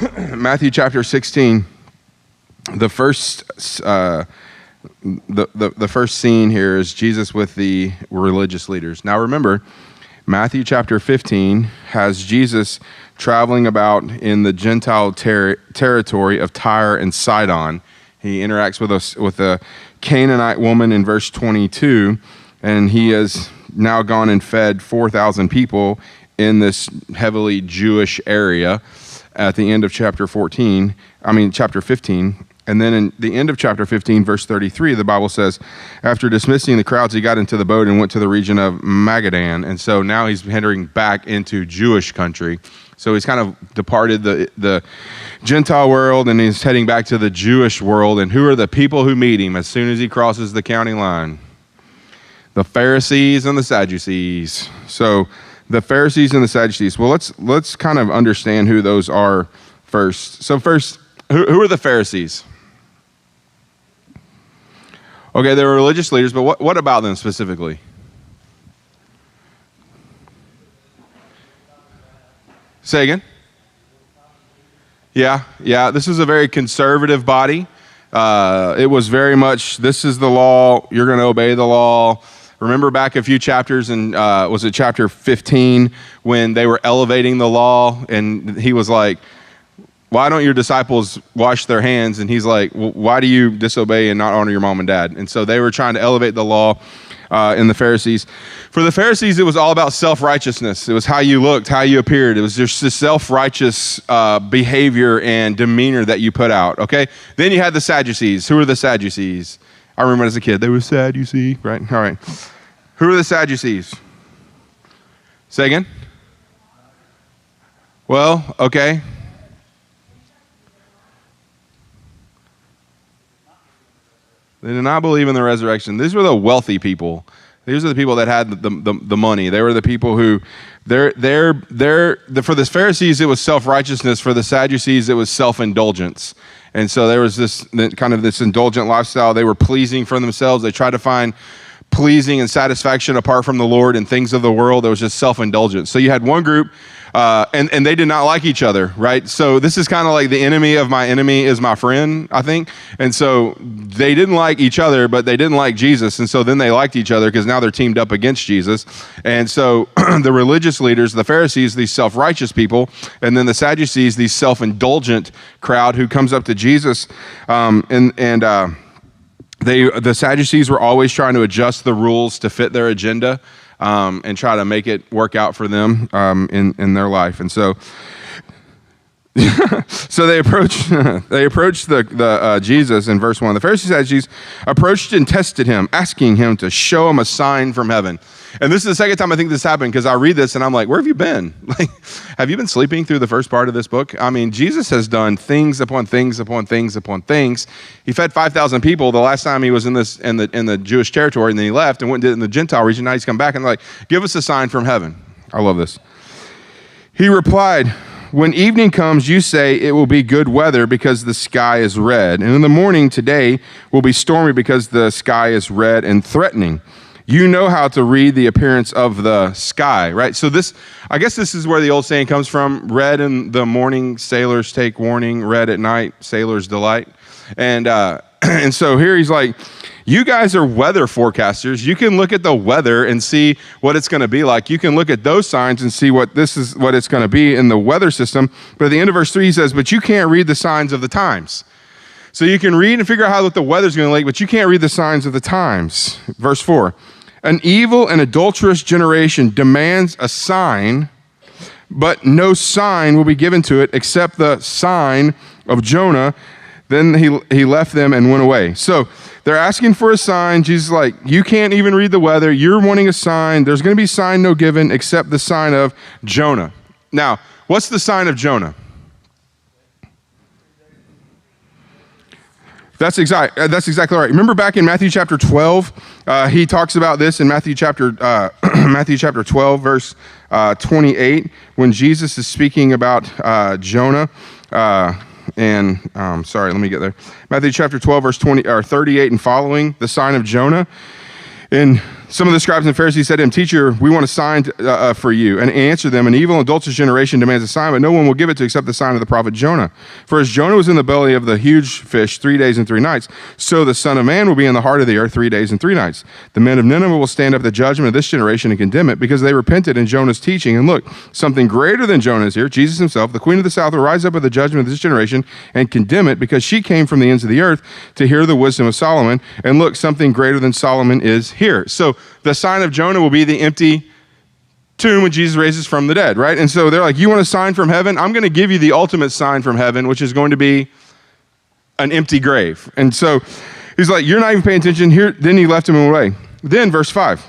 Matthew chapter 16, the first the first scene here is Jesus with the religious leaders. Now remember, Matthew chapter 15 has Jesus traveling about in the Gentile territory of Tyre and Sidon. He interacts with a Canaanite woman in verse 22, and he has now gone and fed 4,000 people in this heavily Jewish area at the end of chapter 15. And then in the end of chapter 15, verse 33, the Bible says, after dismissing the crowds, he got into the boat and went to the region of Magadan. And so now he's heading back into Jewish country. So he's kind of departed the Gentile world and he's heading back to the Jewish world. And who are the people who meet him as soon as he crosses the county line? The Pharisees and the Sadducees. So the Pharisees and the Sadducees. Well, let's kind of understand who those are first. So first, who are the Pharisees? Okay, they were religious leaders, but what about them specifically? Say again? Yeah, this is a very conservative body. It was very much, this is the law, you're going to obey the law. Remember back a few chapters in, was it chapter 15, when they were elevating the law, and he was like, why don't your disciples wash their hands? And he's like, well, why do you disobey and not honor your mom and dad? And so they were trying to elevate the law in the Pharisees. For the Pharisees, it was all about self-righteousness. It was how you looked, how you appeared. It was just this self-righteous behavior and demeanor that you put out, okay? Then you had the Sadducees. Who are the Sadducees? I remember as a kid, they were sad, you see, right? All right. Who are the Sadducees? Say again? Well, okay. They did not believe in the resurrection. These were the wealthy people. These are the people that had the money. They were the people who, for the Pharisees, it was self-righteousness. For the Sadducees, it was self-indulgence. And so there was this kind of this indulgent lifestyle. They were pleasing for themselves. They tried to find pleasing and satisfaction apart from the Lord and things of the world. It was just self-indulgence. So you had one group, and they did not like each other, right? So this is kind of like the enemy of my enemy is my friend, I think. And so they didn't like each other, but they didn't like Jesus. And so then they liked each other because now they're teamed up against Jesus. And so the religious leaders, the Pharisees, these self-righteous people, and then the Sadducees, these self-indulgent crowd who comes up to Jesus, the Sadducees were always trying to adjust the rules to fit their agenda and try to make it work out for them in their life. And so, so they approached the Jesus in verse 1. The Pharisees and Sadducees approached and tested him, asking him to show him a sign from heaven. And this is the second time I think this happened, because I read this and I'm like, where have you been? Like, have you been sleeping through the first part of this book? I mean, Jesus has done things upon things upon things upon things. He fed 5,000 people the last time he was in the Jewish territory, and then he left and went and did it in the Gentile region. Now he's come back and like, give us a sign from heaven. I love this. He replied, when evening comes, you say it will be good weather because the sky is red. And in the morning today will be stormy because the sky is red and threatening. You know how to read the appearance of the sky, right? So I guess this is where the old saying comes from. Red in the morning, sailors take warning. Red at night, sailors delight. And so here he's like, you guys are weather forecasters. You can look at the weather and see what it's going to be like. You can look at those signs and see what it's going to be in the weather system. But at the end of verse 3, he says, but you can't read the signs of the times. So you can read and figure out what the weather's going to be like, but you can't read the signs of the times. Verse 4, an evil and adulterous generation demands a sign, but no sign will be given to it except the sign of Jonah. Then he left them and went away. So they're asking for a sign. Jesus is like, you can't even read the weather. You're wanting a sign. There's going to be a sign no given except the sign of Jonah. Now, what's the sign of Jonah? That's exactly right. Remember back in Matthew chapter 12, he talks about this in Matthew chapter 12, verse 28, when Jesus is speaking about Jonah. Let me get there. Matthew chapter 12, verse 38 and following, the sign of Jonah. In Some of the scribes and Pharisees said to him, "Teacher, we want a sign for you." And he answered them, "An evil and adulterous generation demands a sign, but no one will give it to except the sign of the prophet Jonah. For as Jonah was in the belly of the huge fish 3 days and 3 nights, so the Son of Man will be in the heart of the earth 3 days and 3 nights. The men of Nineveh will stand up at the judgment of this generation and condemn it, because they repented in Jonah's teaching. And look, something greater than Jonah is here. Jesus himself, the queen of the south, will rise up at the judgment of this generation and condemn it, because she came from the ends of the earth to hear the wisdom of Solomon. And look, something greater than Solomon is here." So the sign of Jonah will be the empty tomb when Jesus raises from the dead, right? And so they're like, "You want a sign from heaven? I'm going to give you the ultimate sign from heaven, which is going to be an empty grave." And so he's like, "You're not even paying attention here." Then he left him away. Then verse 5,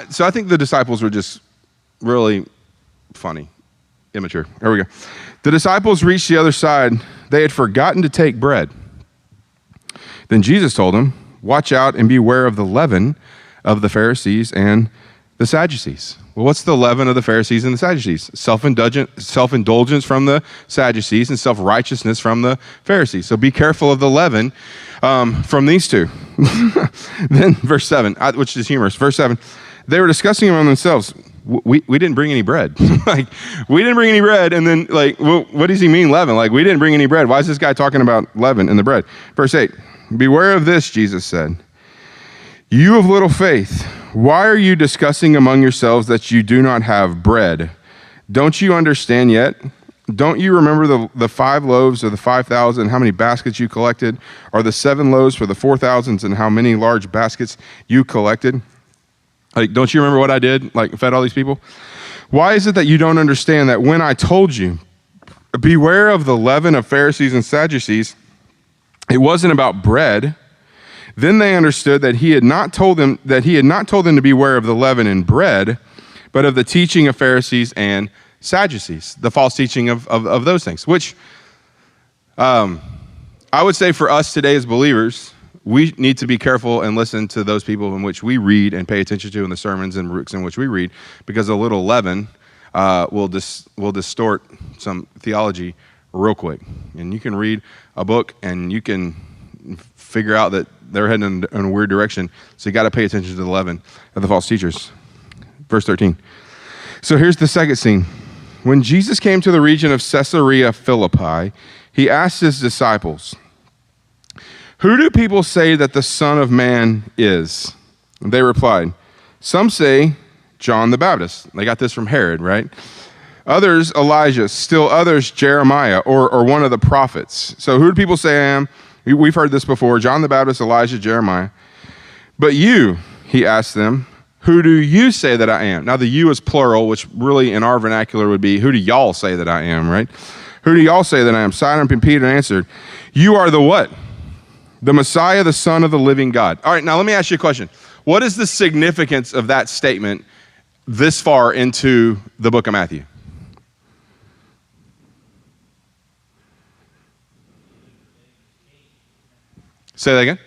so I think the disciples were just really funny, immature. Here we go. "The disciples reached the other side. They had forgotten to take bread. Then Jesus told them, 'Watch out and beware of the leaven of the Pharisees and the Sadducees.'" Well, what's the leaven of the Pharisees and the Sadducees? Self-indulgence from the Sadducees and self-righteousness from the Pharisees. So be careful of the leaven from these two. Then verse 7, which is humorous. Verse 7, "They were discussing among themselves, we didn't bring any bread." Like, we didn't bring any bread. And then, like, well, what does he mean leaven? Like, we didn't bring any bread. Why is this guy talking about leaven in the bread? Verse 8, "Beware of this," Jesus said. "You of little faith, why are you discussing among yourselves that you do not have bread? Don't you understand yet? Don't you remember the 5 loaves of the 5,000, how many baskets you collected? Or the 7 loaves for the 4,000, and how many large baskets you collected? Like, don't you remember what I did? Like, fed all these people? Why is it that you don't understand that when I told you, beware of the leaven of Pharisees and Sadducees, it wasn't about bread? Then they understood that he had not told them to beware of the leaven in bread, but of the teaching of Pharisees and Sadducees, the false teaching of those things, which I would say for us today as believers, we need to be careful and listen to those people in which we read and pay attention to in the sermons and books in which we read, because a little leaven will distort some theology real quick. And you can read a book and you can figure out that they're heading in a weird direction. So you got to pay attention to the leaven of the false teachers. Verse 13. So here's the second scene. When Jesus came to the region of Caesarea Philippi, he asked his disciples, "Who do people say that the Son of Man is?" And they replied, "Some say John the Baptist." They got this from Herod, right? "Others, Elijah. Still others, Jeremiah, or one of the prophets." So who do people say I am? We've heard this before. John the Baptist, Elijah, Jeremiah. "But you," he asked them, "who do you say that I am?" Now the you is plural, which really in our vernacular would be, who do y'all say that I am, right? "Who do y'all say that I am?" Simon and Peter answered, "You are the what? The Messiah, the Son of the living God." All right, now let me ask you a question. What is the significance of that statement this far into the book of Matthew? Say that again.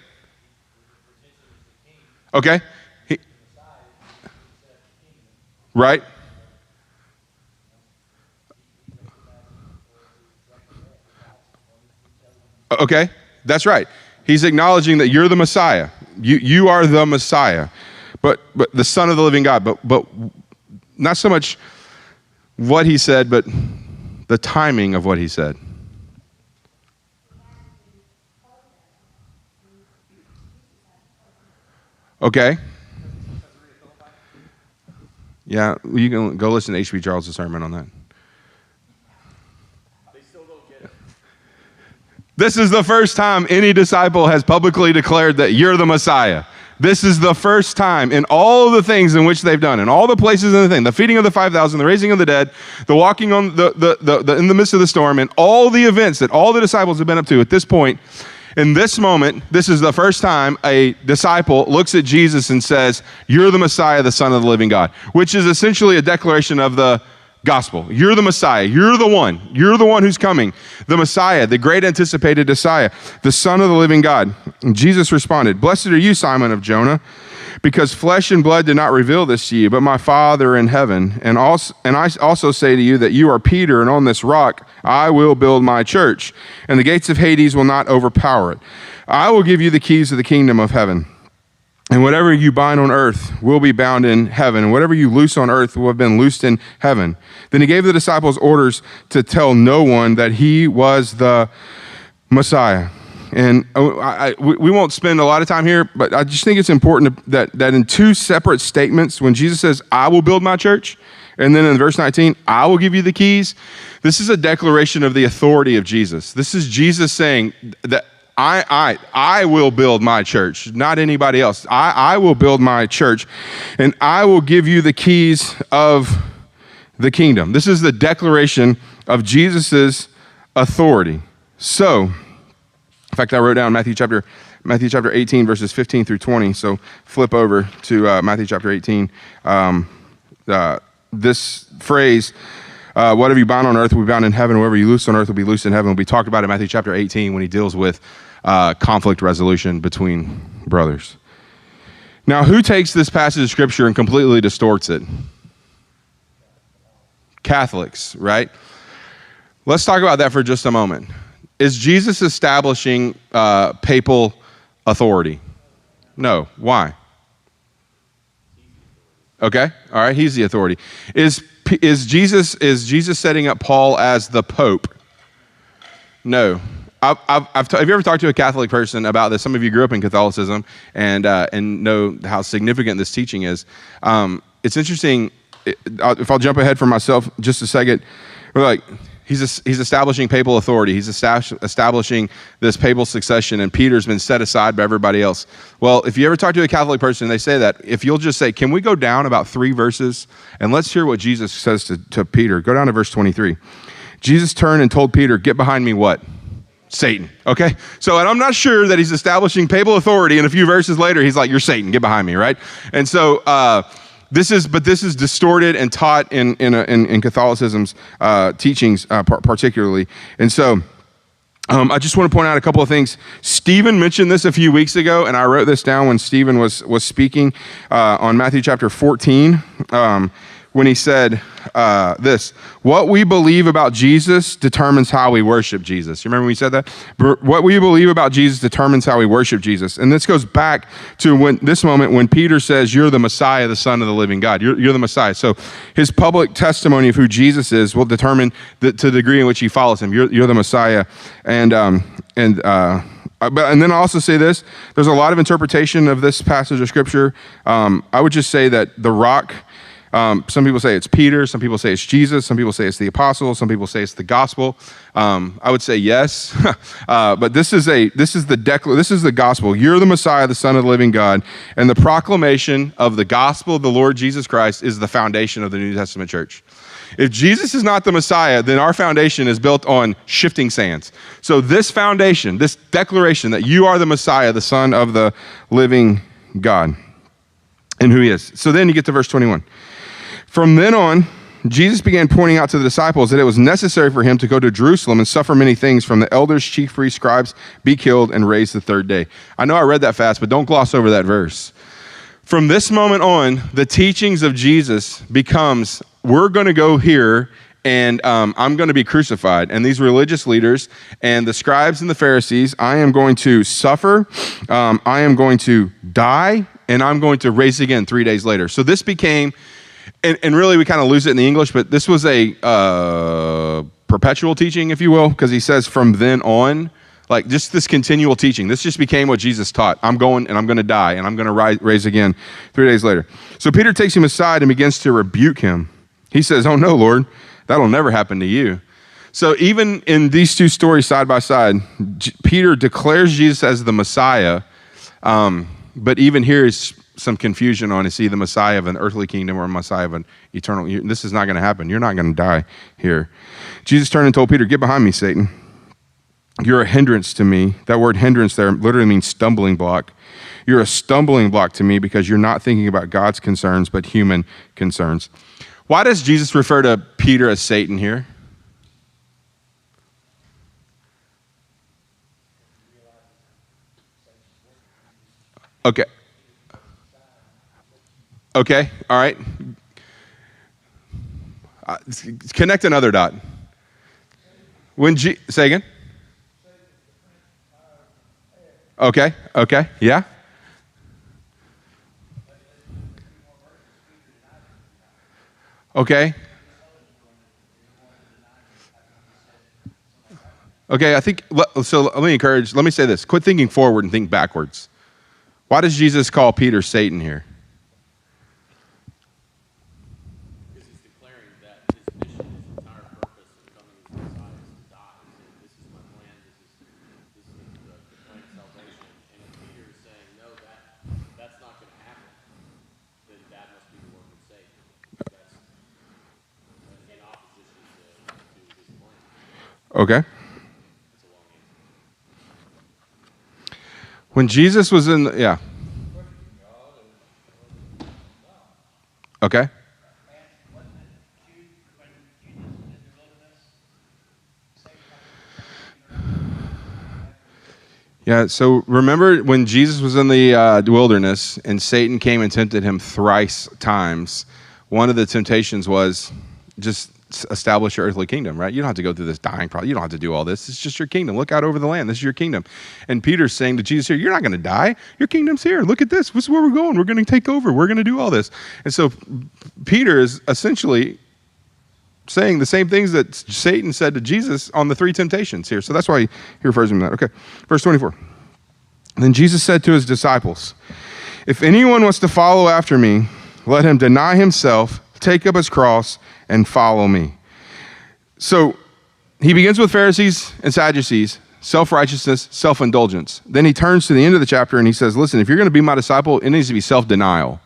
Okay. Right. Okay, that's right. He's acknowledging that you're the Messiah. You are the Messiah, but the Son of the living God. But not so much what he said, but the timing of what he said. Okay. Yeah, you can go listen to H.B. Charles' sermon on that. They still don't get it. This is the first time any disciple has publicly declared that you're the Messiah. This is the first time in all of the things in which they've done, in all the places in the thing, the feeding of the 5,000, the raising of the dead, the walking on the in the midst of the storm, and all the events that all the disciples have been up to at this point. In this moment, this is the first time a disciple looks at Jesus and says, "You're the Messiah, the Son of the living God," which is essentially a declaration of the gospel. You're the Messiah. You're the one. You're the one who's coming. The Messiah, the great anticipated Messiah, the Son of the living God. And Jesus responded, "Blessed are you, Simon of Jonah, because flesh and blood did not reveal this to you, but my Father in heaven. And I also say to you that you are Peter, and on this rock I will build my church, and the gates of Hades will not overpower it. I will give you the keys of the kingdom of heaven. And whatever you bind on earth will be bound in heaven. And whatever you loose on earth will have been loosed in heaven. Then he gave the disciples orders to tell no one that he was the Messiah. And we won't spend a lot of time here, but I just think it's important that in two separate statements, when Jesus says, I will build my church, and then in verse 19, I will give you the keys, this is a declaration of the authority of Jesus. This is Jesus saying that I will build my church, not anybody else. I will build my church, and I will give you the keys of the kingdom. This is the declaration of Jesus's authority. So, in fact, I wrote down Matthew chapter 18, verses 15 through 20. So flip over to Matthew chapter 18. This phrase, whatever you bind on earth will be bound in heaven, whatever you loose on earth will be loosed in heaven, will be talked about in Matthew chapter 18 when he deals with conflict resolution between brothers. Now, who takes this passage of scripture and completely distorts it? Catholics, right? Let's talk about that for just a moment. Is Jesus establishing papal authority? No. Why? Okay. All right. He's the authority. Is Jesus setting up Paul as the Pope? No. Have you ever talked to a Catholic person about this? Some of you grew up in Catholicism and know how significant this teaching is. It's interesting. If I'll jump ahead for myself just a second, we're like, he's establishing papal authority. He's establishing this papal succession, and Peter's been set aside by everybody else. Well, if you ever talk to a Catholic person, they say that. If you'll just say, can we go down about 3 verses, and let's hear what Jesus says to Peter. Go down to verse 23. Jesus turned and told Peter, get behind me what? Satan, okay? So, and I'm not sure that he's establishing papal authority, and a few verses later, he's like, you're Satan, get behind me, right? And so, this is distorted and taught in Catholicism's teachings, particularly. And so, I just want to point out a couple of things. Stephen mentioned this a few weeks ago, and I wrote this down when Stephen was speaking on Matthew chapter 14, when he said this: what we believe about Jesus determines how we worship Jesus. You remember when we said that? What we believe about Jesus determines how we worship Jesus. And this goes back to this moment when Peter says, you're the Messiah, the Son of the living God. You're the Messiah. So his public testimony of who Jesus is will determine to the degree in which he follows him. You're the Messiah. And then I'll also say this: there's a lot of interpretation of this passage of scripture. I would just say that the rock, some people say it's Peter, some people say it's Jesus, some people say it's the apostles, some people say it's the gospel. I would say yes, but this is the gospel. You're the Messiah, the Son of the living God, and the proclamation of the gospel of the Lord Jesus Christ is the foundation of the New Testament church. If Jesus is not the Messiah, then our foundation is built on shifting sands. So this foundation, this declaration that you are the Messiah, the Son of the living God, and who he is. So then you get to verse 21. From then on, Jesus began pointing out to the disciples that it was necessary for him to go to Jerusalem and suffer many things from the elders, chief priests, scribes, be killed, and raised the third day. I know I read that fast, but don't gloss over that verse. From this moment on, the teachings of Jesus becomes, we're going to go here and I'm going to be crucified. And these religious leaders and the scribes and the Pharisees, I am going to suffer, I am going to die, and I'm going to raise again 3 days later. So this became, and really we kind of lose it in the English, but this was a perpetual teaching, if you will, because he says from then on, like just this continual teaching. This just became what Jesus taught. I'm going and I'm going to die and I'm going to raise again 3 days later. So Peter takes him aside and begins to rebuke him. He says, oh no, Lord, that'll never happen to you. So even in these two stories side by side, Peter declares Jesus as the Messiah, but even here is some confusion on, is he the Messiah of an earthly kingdom or a Messiah of an eternal? This is not going to happen. You're not going to die here. Jesus turned and told Peter, get behind me, Satan. You're a hindrance to me. That word hindrance there literally means stumbling block. You're a stumbling block to me because you're not thinking about God's concerns, but human concerns. Why does Jesus refer to Peter as Satan here? Okay. Okay, all right. Connect another dot. Say again? Okay, yeah. Okay? Okay, I think, so let me say this. Quit thinking forward and think backwards. Why does Jesus call Peter Satan here? Because he's declaring that his mission, his entire purpose of coming as the Messiah is to die. He's saying, this is my plan, this is the plan of salvation. And if Peter is saying, no, that's not going to happen, then that must be the work of Satan. That's in opposition to his plan. Okay. That's a long answer. When Jesus was in, yeah. Okay. Yeah, so remember when Jesus was in the wilderness and Satan came and tempted him thrice times, one of the temptations was just establish your earthly kingdom, right? You don't have to go through this dying process. You don't have to do all this. It's just your kingdom. Look out over the land. This is your kingdom. And Peter's saying to Jesus here, you're not going to die. Your kingdom's here. Look at this. This is where we're going. We're going to take over. We're going to do all this. And so Peter is essentially saying the same things that Satan said to Jesus on the three temptations here. So that's why he refers to him that. Okay, verse 24. Then Jesus said to his disciples, if anyone wants to follow after me, let him deny himself, take up his cross, and follow me. So he begins with Pharisees and Sadducees, self-righteousness, self-indulgence. Then he turns to the end of the chapter and he says, listen, if you're going to be my disciple, it needs to be self-denial.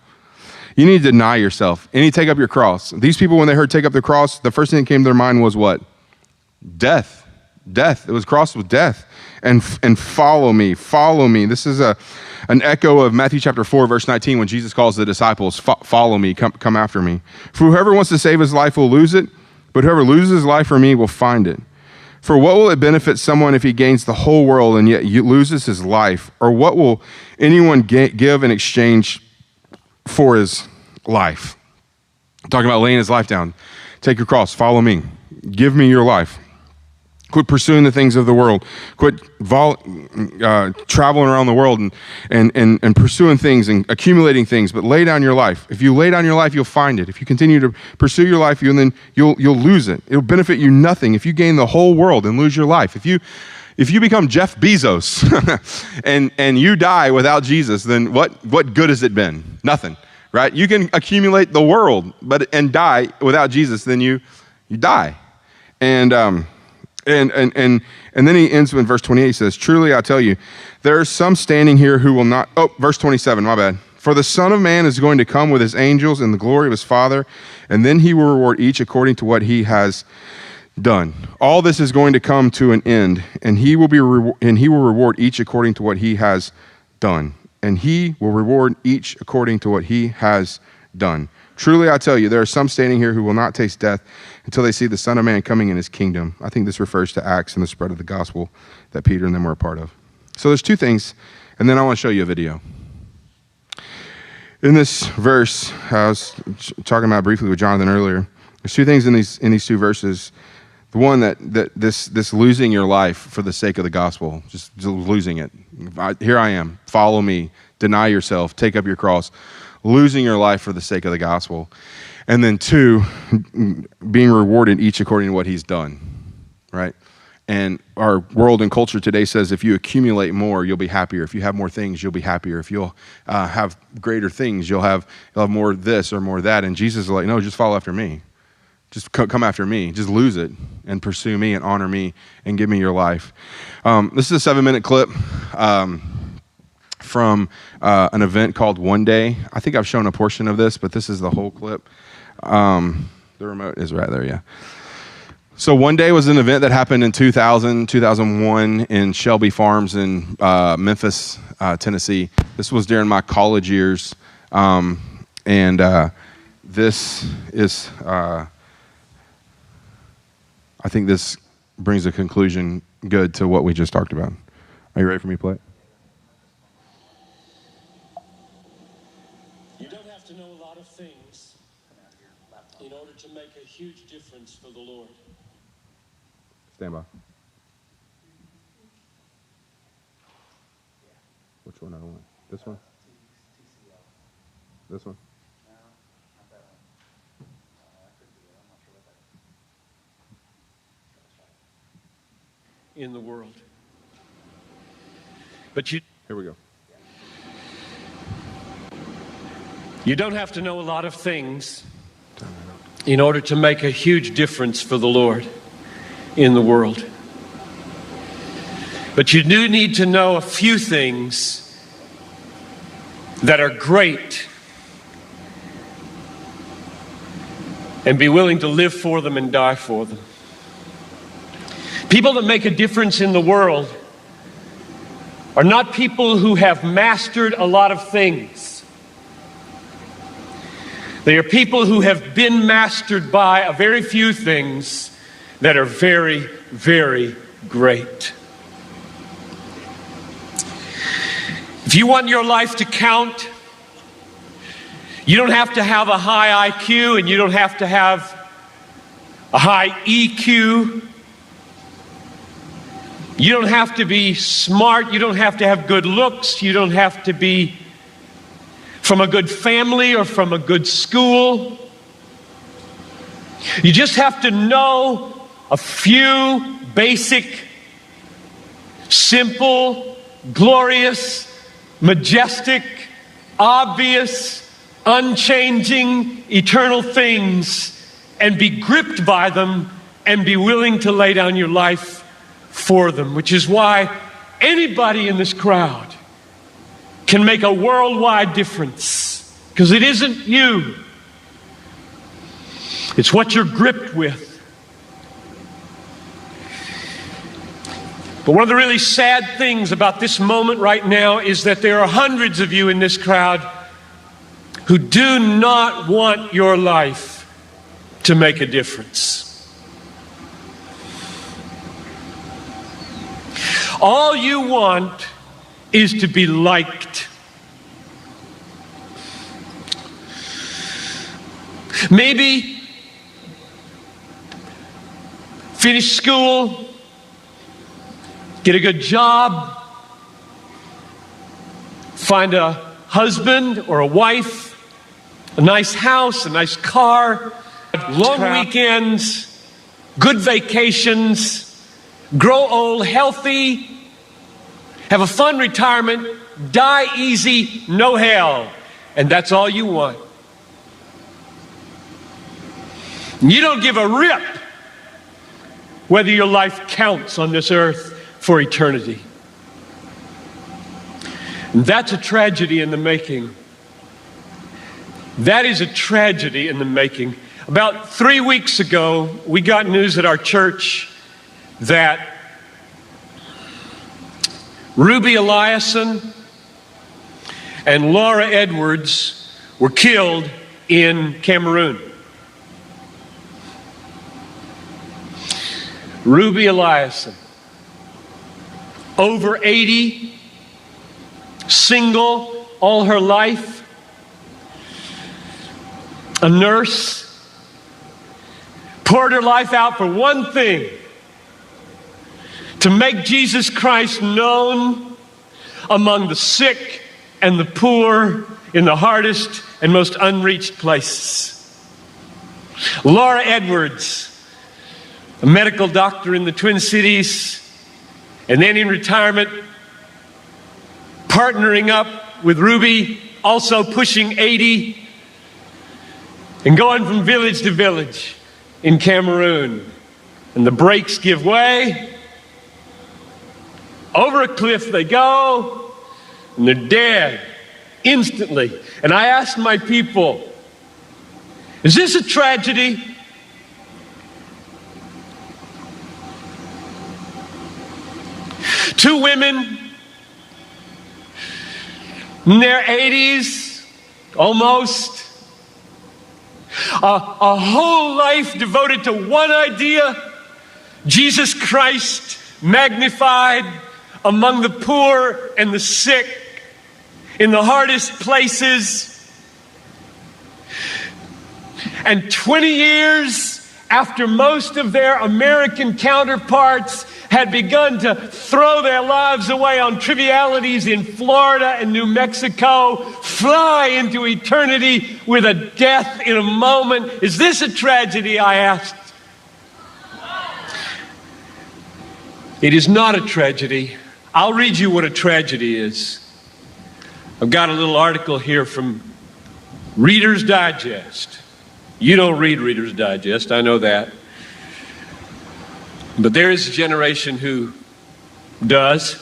You need to deny yourself. You need to take up your cross. These people, when they heard take up their cross, the first thing that came to their mind was what? Death. Death. It was crossed with death. And follow me. Follow me. This is an echo of Matthew chapter 4, verse 19, when Jesus calls the disciples, follow me, come after me. For whoever wants to save his life will lose it, but whoever loses his life for me will find it. For what will it benefit someone if he gains the whole world and yet loses his life? Or what will anyone give in exchange for his life? I'm talking about laying his life down. Take your cross, follow me. Give me your life. Quit pursuing the things of the world. Quit traveling around the world and pursuing things and accumulating things, but lay down your life. If you lay down your life, you'll find it. If you continue to pursue your life, you'll lose it. It'll benefit you nothing if you gain the whole world and lose your life. If you become Jeff Bezos and you die without Jesus, then what good has it been? Nothing, right? You can accumulate the world and die without Jesus, then you die. And then he ends with verse 28. He says, truly I tell you, there are some standing here who will not. Oh, verse 27, my bad. For the Son of Man is going to come with his angels in the glory of his Father, and then he will reward each according to what he has done. All this is going to come to an end, and he will reward each according to what he has done. And he will reward each according to what he has done. Truly, I tell you, there are some standing here who will not taste death until they see the Son of Man coming in his kingdom. I think this refers to Acts and the spread of the gospel that Peter and them were a part of. So there's two things, and then I want to show you a video. In this verse, I was talking about briefly with Jonathan earlier. There's two things in these two verses. The one that this losing your life for the sake of the gospel, just losing it. Here I am, follow me, deny yourself, take up your cross. Losing your life for the sake of the gospel. And then two, being rewarded each according to what he's done, right? And our world and culture today says if you accumulate more, you'll be happier. If you have more things, you'll be happier. If you'll have greater things, you'll have more this or more that. And Jesus is like, no, just follow after me. Just come after me. Just lose it and pursue me and honor me and give me your life. This is a 7-minute clip. From an event called One Day. I think I've shown a portion of this, but this is the whole clip. The remote is right there, yeah. So One Day was an event that happened in 2001 in Shelby Farms in Memphis, Tennessee. This was during my college years. This is, I think this brings a conclusion good to what we just talked about. Are you ready for me to play it? In order to make a huge difference for the Lord. Stand by. Which one I want? This one? This one? in the world. But Here we go. you don't have to know a lot of things in order to make a huge difference for the Lord in the world. But you do need to know a few things that are great and be willing to live for them and die for them. People that make a difference in the world are not people who have mastered a lot of things. They are people who have been mastered by a very few things that are very, very great. If you want your life to count, you don't have to have a high IQ and you don't have to have a high EQ. You don't have to be smart. You don't have to have good looks. You don't have to be from a good family or from a good school. You just have to know a few basic, simple, glorious, majestic, obvious, unchanging, eternal things and be gripped by them and be willing to lay down your life for them, which is why anybody in this crowd can make a worldwide difference, because it isn't you, it's what you're gripped with. But one of the really sad things about this moment right now is that there are hundreds of you in this crowd who do not want your life to make a difference. All you want is to be liked. Maybe finish school, get a good job, find a husband or a wife, a nice house, a nice car, long weekends, good vacations, grow old healthy, have a fun retirement, die easy, no hell. And that's all you want. You don't give a rip whether your life counts on this earth for eternity. And that's a tragedy in the making. That is a tragedy in the making. About 3 weeks ago, we got news at our church that Ruby Eliason and Laura Edwards were killed in Cameroon. Ruby Eliason, over 80, single all her life, a nurse, poured her life out for one thing: to make Jesus Christ known among the sick and the poor in the hardest and most unreached places. Laura Edwards, a medical doctor in the Twin Cities, and then in retirement, partnering up with Ruby, also pushing 80, and going from village to village in Cameroon. And the brakes give way. Over a cliff they go, and they're dead instantly. And I asked my people, is this a tragedy? Two women in their 80s, almost. A whole life devoted to one idea: Jesus Christ magnified among the poor and the sick, in the hardest places. And 20 years after most of their American counterparts had begun to throw their lives away on trivialities in Florida and New Mexico, fly into eternity with a death in a moment. Is this a tragedy, I asked? It is not a tragedy. I'll read you what a tragedy is. I've got a little article here from Reader's Digest. You don't read Reader's Digest, I know that. But there is a generation who does.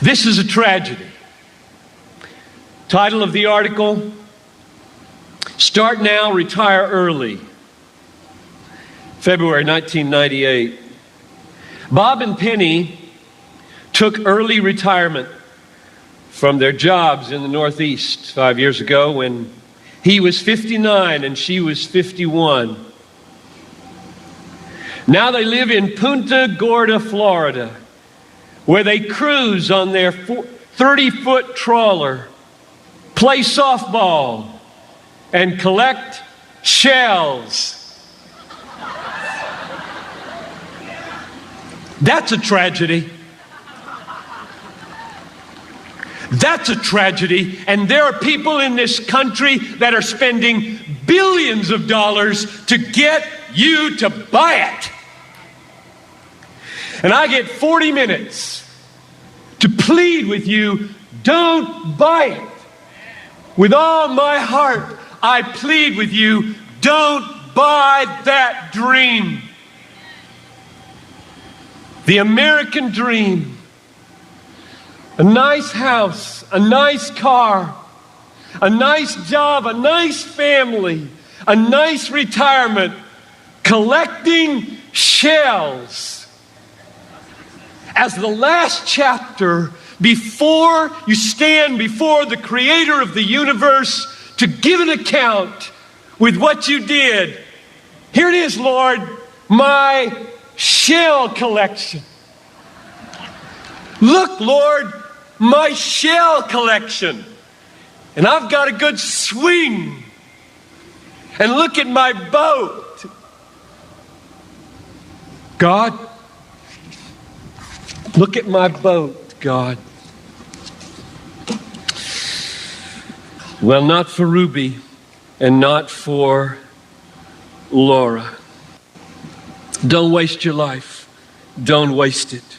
This is a tragedy. Title of the article, Start Now, Retire Early. February 1998. Bob and Penny took early retirement from their jobs in the Northeast 5 years ago when he was 59 and she was 51. Now they live in Punta Gorda, Florida, where they cruise on their 30-foot trawler, play softball, and collect shells. That's a tragedy. That's a tragedy. And there are people in this country that are spending billions of dollars to get you to buy it. And I get 40 minutes to plead with you, don't buy it. With all my heart, I plead with you, don't buy that dream. The American dream. A nice house, a nice car, a nice job, a nice family, a nice retirement, collecting shells. As the last chapter, before you stand before the Creator of the universe to give an account with what you did, here it is, Lord, my shell collection. Look, Lord, my shell collection. And I've got a good swing. And look at my boat. God, look at my boat, God. Well, not for Ruby and not for Laura. Don't waste your life. Don't waste it.